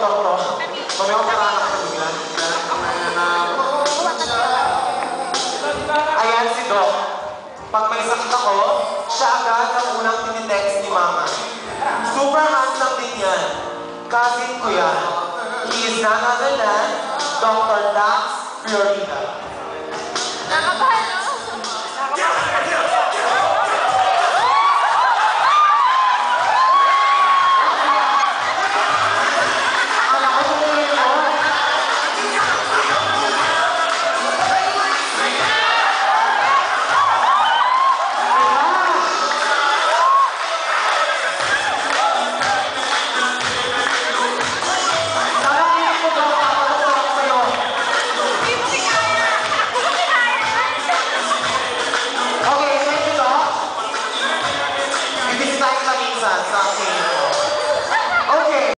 doktor to. Mamaya ko parang ako bigla. Ayan si Doc. Pag may sakit ako, siya agad ang unang tinitext ni Mama. Super handsome din yan. Cousin ko yan. He is none other than Dr. Dax Florida. Nakakabahan, no? Sa